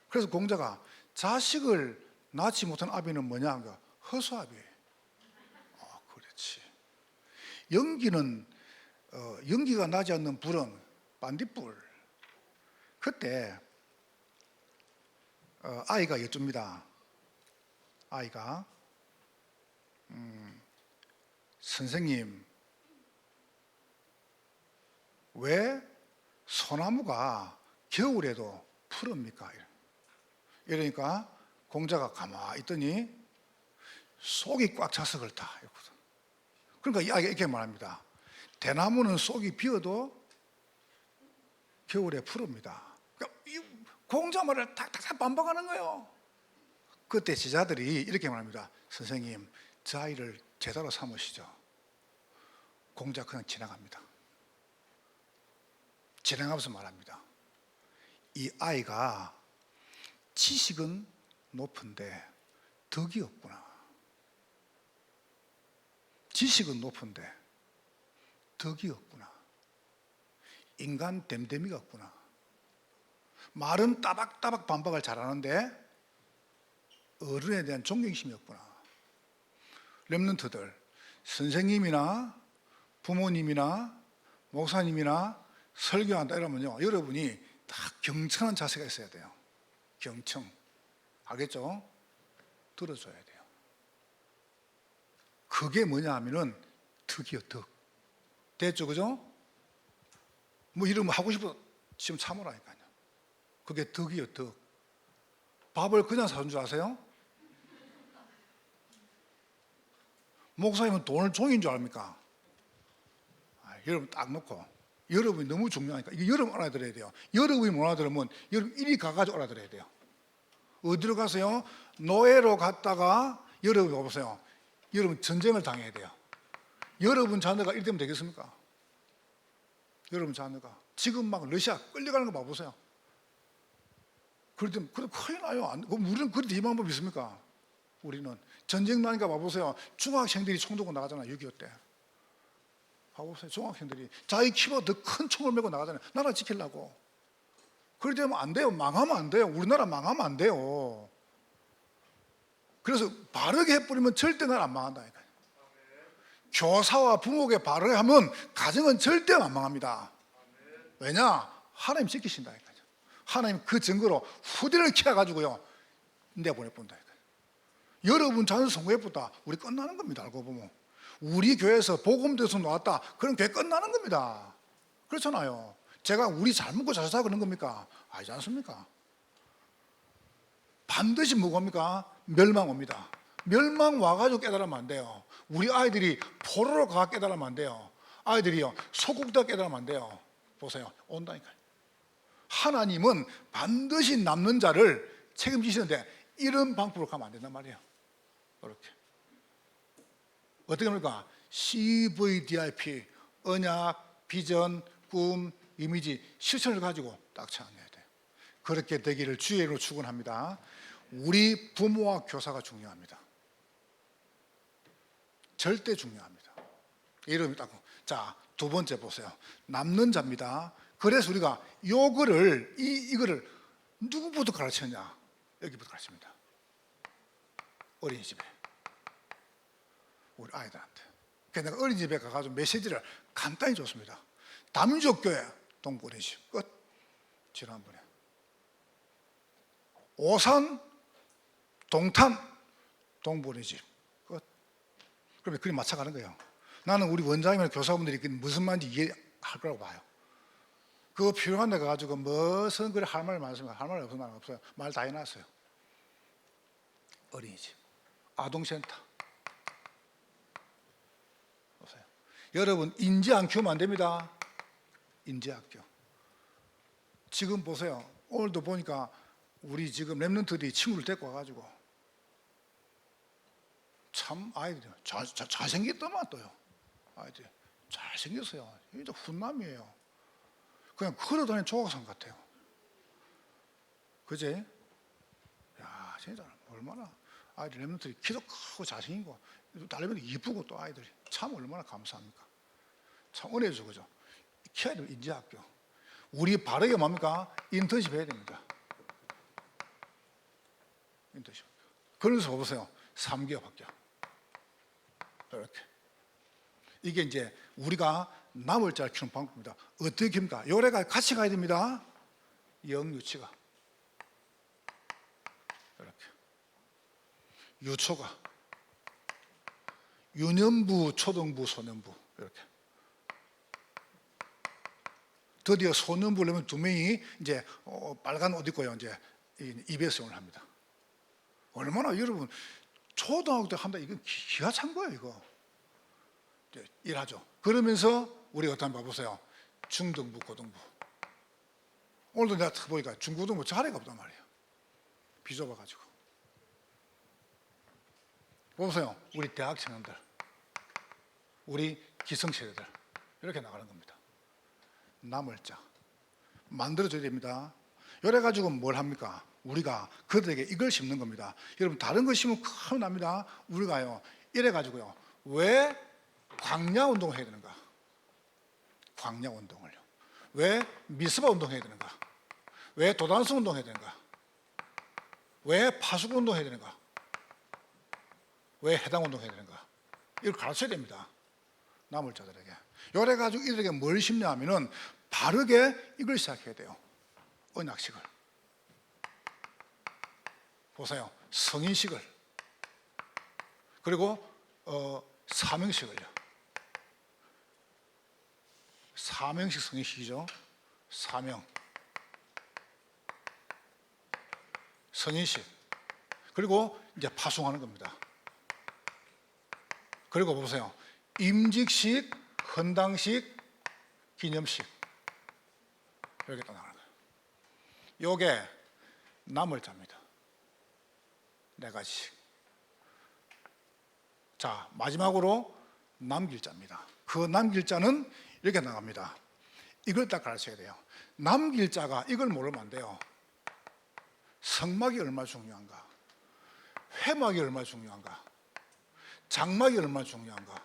그래서 공자가 자식을 낳지 못한 아비는 뭐냐? 허수아비. 그렇지. 연기가 나지 않는 불은 반딧불. 그때 아이가 여쭙니다. 아이가 선생님, 왜 소나무가 겨울에도 푸릅니까? 이러니까 공자가 가만히 있더니 속이 꽉 차서 그렇다. 그러니까 이 아이가 이렇게 말합니다. 대나무는 속이 비어도 겨울에 푸릅니다. 그러니까 공자 말을 탁탁탁 반박하는 거예요. 그때 제자들이 이렇게 말합니다. 선생님, 저 아이를 제자로 삼으시죠. 공자 그냥 지나갑니다. 지나가면서 말합니다. 이 아이가 지식은 높은데 덕이 없구나. 지식은 높은데 덕이 없구나. 인간 됨됨이가 없구나. 말은 따박따박 반박을 잘하는데 어른에 대한 존경심이 없구나. 렘넌트들, 선생님이나 부모님이나 목사님이나 설교한다 이러면요, 여러분이 다 경청하는 자세가 있어야 돼요. 경청. 알겠죠? 들어줘야 돼요. 그게 뭐냐 하면은 덕이요, 덕. 됐죠, 그죠? 이러면 하고 싶어 지금 참으라니까요. 그게 덕이요, 덕. 밥을 그냥 사준 줄 아세요? 목사님은 돈을 종인 줄 압니까? 여러분 딱 놓고, 여러분이 너무 중요하니까 이거 여러분 알아들어야 돼요. 여러분이 못 알아들으면 여러분 이리 가가지고 알아들어야 돼요. 어디로 가세요? 노예로 갔다가 여러분이 와보세요. 여러분 전쟁을 당해야 돼요. 여러분 자녀가 이렇게 되면 되겠습니까? 여러분 자녀가 지금 막 러시아 끌려가는 거 봐보세요. 그럴 때 큰일 나요. 우리는 그래도 이 방법 있습니까? 우리는 전쟁 나니까 봐보세요. 중학생들이 총 들고 나가잖아요. 6.25 때. 봐보세요. 중학생들이 자기 키보다 더 큰 총을 메고 나가잖아요. 나라 지키려고. 그럴 때면 안 돼요. 망하면 안 돼요. 우리나라 망하면 안 돼요. 그래서 바르게 해버리면 절대 나라 안 망한다니까요. 교사와 부모에게 바르게 하면 가정은 절대 안 망합니다. 왜냐? 하나님 지키신다니까요. 하나님 그 증거로 후대를 키워가지고요 내보내본다니까요. 여러분 자녀 성공해보다 우리 끝나는 겁니다. 알고 보면 우리 교회에서 복음돼서 나왔다 그럼 교회 끝나는 겁니다. 그렇잖아요. 제가 우리 잘 먹고 잘 살고 그런 겁니까? 아니지 않습니까? 반드시 뭐가 옵니까? 멸망 옵니다. 멸망 와가지고 깨달으면 안 돼요. 우리 아이들이 포로로 가 깨달으면 안 돼요. 아이들이요 소국다 깨달으면 안 돼요. 보세요, 온다니까요. 하나님은 반드시 남는 자를 책임지시는데 이런 방법으로 가면 안 된단 말이에요. 이렇게 어떻게 합니까? CVDIP, 언약, 비전, 꿈, 이미지, 실천을 가지고 딱 착안해야 돼요. 그렇게 되기를 주의 이름으로 축원합니다. 우리 부모와 교사가 중요합니다. 절대 중요합니다. 이름이 딱. 자, 두 번째 보세요. 남는 자입니다. 그래서 우리가 요거를 이거를 누구부터 가르쳤냐? 여기부터 가르칩니다. 어린이집에 우리 아이들한테. 그래서 내가 어린이집에 가가지고 메시지를 간단히 줬습니다. 다민족교회 동부어린이집 끝. 지난번에 오산 동탄 동부어린이집 끝. 그러면 그리 맞춰가는 거예요. 나는 우리 원장님이나 교사분들이 무슨 말인지 이해할 거라고 봐요. 그거 필요한 데 가가지고 무슨 그래 할 말 많습니까? 할 말 없어요? 말 없어요? 말 다 해놨어요. 어린이집, 아동센터. 보세요. 여러분 인지 안 키우면 안 됩니다. 인지학교. 지금 보세요. 오늘도 보니까 우리 지금 랩런트들이 친구를 데리고 와가지고 참 아이들이 잘생겼더만 또요. 아이들이 잘생겼어요. 진짜 훈남이에요. 그냥 걸어다니는 조각상 같아요. 그제? 야, 진짜 얼마나 아이들 랩런트들이 키도 크고 잘생기고 딸내미도 이쁘고 또 아이들이 참 얼마나 감사합니까? 참 은혜죠, 그죠? 키워야 돼요, 인지학교. 우리 바르게 뭡니까? 인턴십 해야 됩니다. 인턴십. 그래서 보세요. 3개월 학교. 이렇게. 이게 이제 우리가 남을 잘 키우는 방법입니다. 어떻게 키웁니까? 요래가 같이 가야 됩니다. 영유치가. 이렇게. 유초가. 유년부, 초등부, 소년부. 이렇게. 드디어 소년부를 내면 두 명이 이제 빨간 옷 입고요. 이제 입에수용을 합니다. 얼마나 여러분 초등학교 때 한다 이건 기가 찬 거예요. 이거 일하죠. 그러면서 우리 어떤 봐보세요. 중등부, 고등부. 오늘도 내가 딱 보니까 중고등부 자리가 없단 말이에요. 비좁아가지고. 보세요. 우리 대학 청년들, 우리 기성세대들 이렇게 나가는 겁니다. 남을 자 만들어줘야 됩니다. 이래가지고 뭘 합니까? 우리가 그들에게 이걸 심는 겁니다. 여러분 다른 거 심으면 큰일 납니다. 우리가요 이래가지고요 왜 광야운동을 해야 되는가? 광야운동을요. 왜 미스바 운동해야 되는가? 왜 도단성 운동해야 되는가? 왜 파수꾼 운동해야 되는가? 왜 해당 운동해야 되는가? 이걸 가르쳐야 됩니다. 남을 자들에게. 이래가지고 이들에게 뭘 심냐 하면은 바르게 이걸 시작해야 돼요. 언약식을. 보세요. 성인식을. 그리고 사명식을요. 사명식 성인식이죠. 사명. 성인식. 그리고 이제 파송하는 겁니다. 그리고 보세요. 임직식, 헌당식, 기념식. 이렇게 또 나가는 거예요. 요게 남을 자입니다. 네 가지. 자, 마지막으로 남길 자입니다. 그 남길 자는 이렇게 나갑니다. 이걸 딱 가르쳐야 돼요. 남길 자가 이걸 모르면 안 돼요. 성막이 얼마나 중요한가? 회막이 얼마나 중요한가? 장막이 얼마나 중요한가?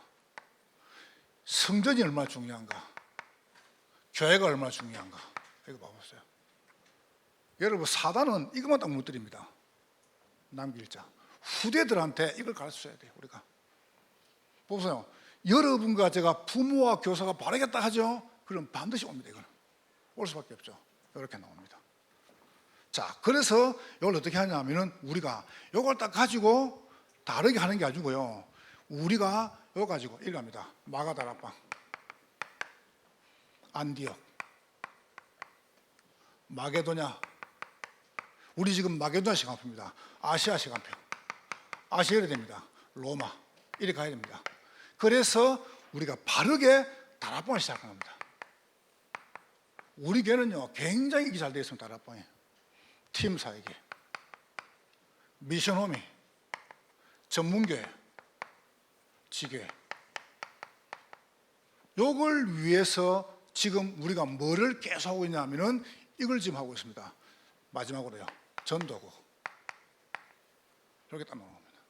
성전이 얼마나 중요한가? 교회가 얼마나 중요한가? 이거 봐보세요. 여러분 사단은 이것만 딱 묻드립니다. 남길 자. 후대들한테 이걸 가르쳐야 돼요. 우리가. 보세요. 여러분과 제가 부모와 교사가 바르게 딱 하죠? 그럼 반드시 옵니다. 이거는. 올 수밖에 없죠. 이렇게 나옵니다. 자, 그래서 이걸 어떻게 하냐면은 우리가 이걸 딱 가지고 다르게 하는 게 아니고요. 우리가 이거 가지고 이겁니다. 마가다락방, 안디옥, 마게도냐. 우리 지금 마게도나 시간표입니다. 아시아 시간표. 아시아로 됩니다. 로마. 이렇게 가야 됩니다. 그래서 우리가 바르게 다락방을 시작한 겁니다. 우리 교회는요, 굉장히 이게 잘 되어 있습니다. 다락방이. 팀 사역이. 미션홈이. 전문교회. 지교회. 요걸 위해서 지금 우리가 뭐를 계속 하고 있냐면은 이걸 지금 하고 있습니다. 마지막으로요. 전도국. 이렇게 딱 나오는 겁니다.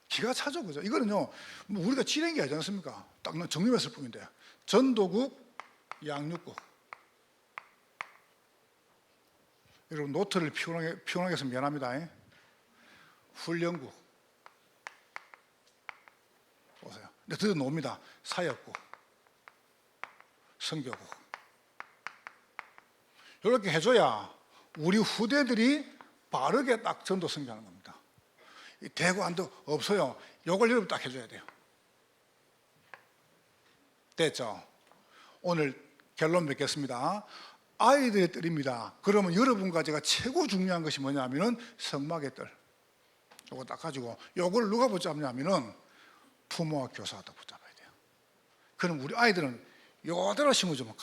기가 차죠, 그죠? 이거는요, 뭐 우리가 진행이 하지 않습니까? 딱 정립했을 뿐인데. 전도국, 양육국. 여러분, 노트를 피곤하게 해서 미안합니다. 훈련국. 보세요. 근데 드디어 놉니다. 사역국. 선교국. 이렇게 해줘야 우리 후대들이 바르게 딱 전도 선교하는 겁니다. 되고 안 되고 없어요. 이걸 여러분 딱 해줘야 돼요. 됐죠? 오늘 결론 맺겠습니다. 아이들의 뜰입니다. 그러면 여러분과 제가 최고 중요한 것이 뭐냐면은 성막의 뜰. 이거 딱 가지고 이걸 누가 붙잡냐면은 부모와 교사가 딱 붙잡아야 돼요. 그럼 우리 아이들은 이대로 심어주면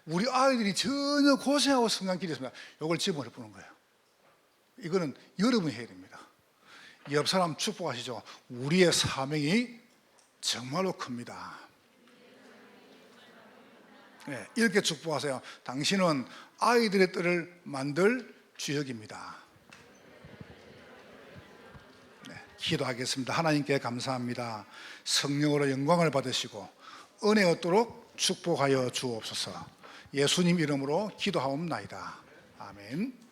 우리 아이들이 전혀 고생하고 성장길이 있습니다. 이걸 집어넣어 보는 거예요. 이거는 여러분이 해야 됩니다. 옆 사람 축복하시죠. 우리의 사명이 정말로 큽니다. 네, 이렇게 축복하세요. 당신은 아이들의 뜰을 만들 주역입니다. 네, 기도하겠습니다. 하나님께 감사합니다. 성령으로 영광을 받으시고 은혜 얻도록 축복하여 주옵소서. 예수님 이름으로 기도하옵나이다. 아멘.